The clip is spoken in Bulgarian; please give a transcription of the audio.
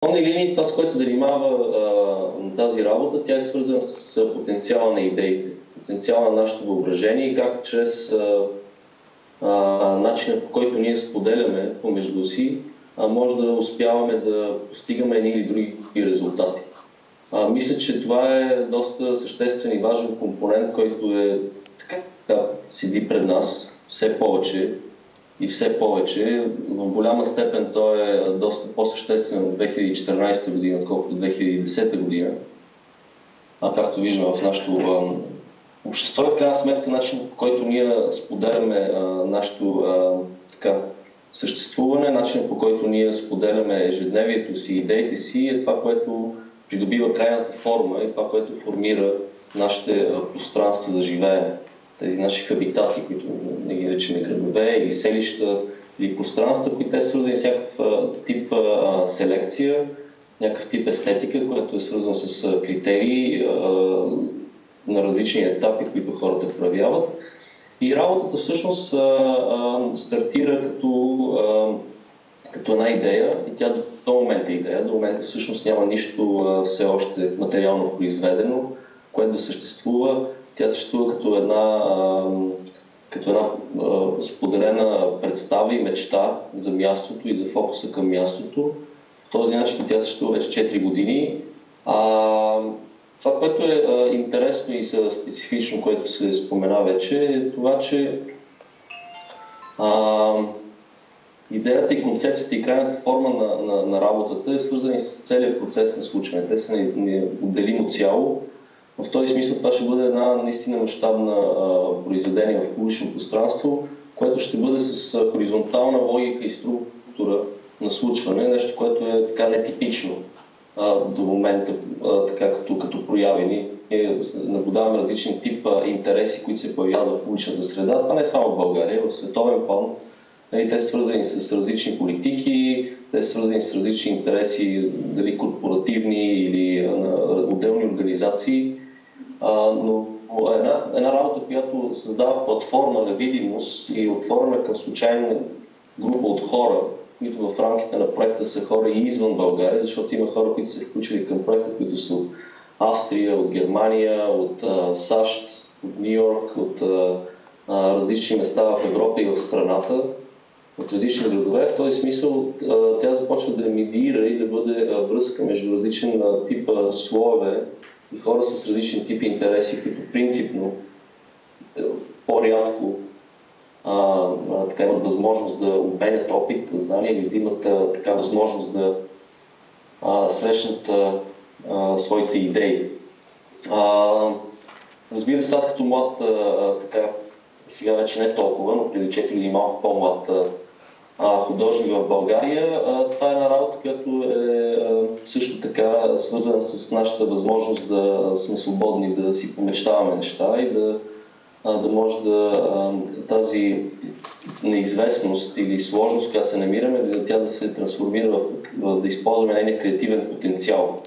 основни линии това, с което се занимава тази работа, тя е свързана с потенциала на идеите, потенциала на нашето въображение и как чрез начинът, по който ние споделяме помежду си, може да успяваме да постигаме едни или други резултати. Мисля, че това е доста съществен и важен компонент, който е така седи пред нас все повече и все повече. В голяма степен той е доста по-съществен от 2014 година, отколкото 2010 година. Както виждаме в нашето общество, в крайна сметка начин, по който ние споделяме нашето съществуване, начин, по който ние споделяме ежедневието си, идеите си, е това, което придобива крайната форма и това, което формира нашите пространства за живеене. Тези наши хабитати, които не ги наричаме градове или селища, или пространства, които те са свързани с някакъв тип селекция, някакъв тип естетика, което е свързано с критерии на различни етапи, които хората проявяват. И работата всъщност стартира като една идея, и тя до момента е идея. До момента всъщност няма нищо все още материално произведено, което да съществува. Тя съществува като една споделена представа и мечта за мястото и за фокуса към мястото. По този начин тя съществува вече 4 години. Това, което е интересно и специфично, което се спомена вече, е това, че идеята и концепцията и крайната форма на работата е свързани с целият процес на случване. Те са неотделимо цяло. В този смисъл това ще бъде една наистина мащабна произведение в публично пространство, което ще бъде с хоризонтална логика и структура на случване, нещо, което е така нетипично до момента, така като проявени. Ние наблюдаваме различни тип интереси, които се появяват в публичната среда. Това не е само в България, в световен план. Те са свързани с различни политики, те са свързани с различни интереси, дали корпоративни или отделни организации. Но една работа, която създава платформа на видимост и отворена към случайна група от хора, които в рамките на проекта са хора и извън България, защото има хора, които са включили към проекта, които са от Австрия, от Германия, от САЩ, от Ню Йорк, от различни места в Европа и в страната, от различни градове. В този смисъл тя започва да медиира и да бъде връзка между различен тип слоеве и хора с различни типи интереси, които принципно по-рядко имат възможност да обменят опит, знания или да имат така възможност да срещнат своите идеи. Разбира се, аз като млад, сега вече не толкова, но преди 4 години малко по-млад художник в България, това е една работа, която е също така свързана с нашата възможност да сме свободни, да си помечтаваме неща и да може тази неизвестност или сложност, която се намираме, тя да се трансформира да използваме нейния креативен потенциал.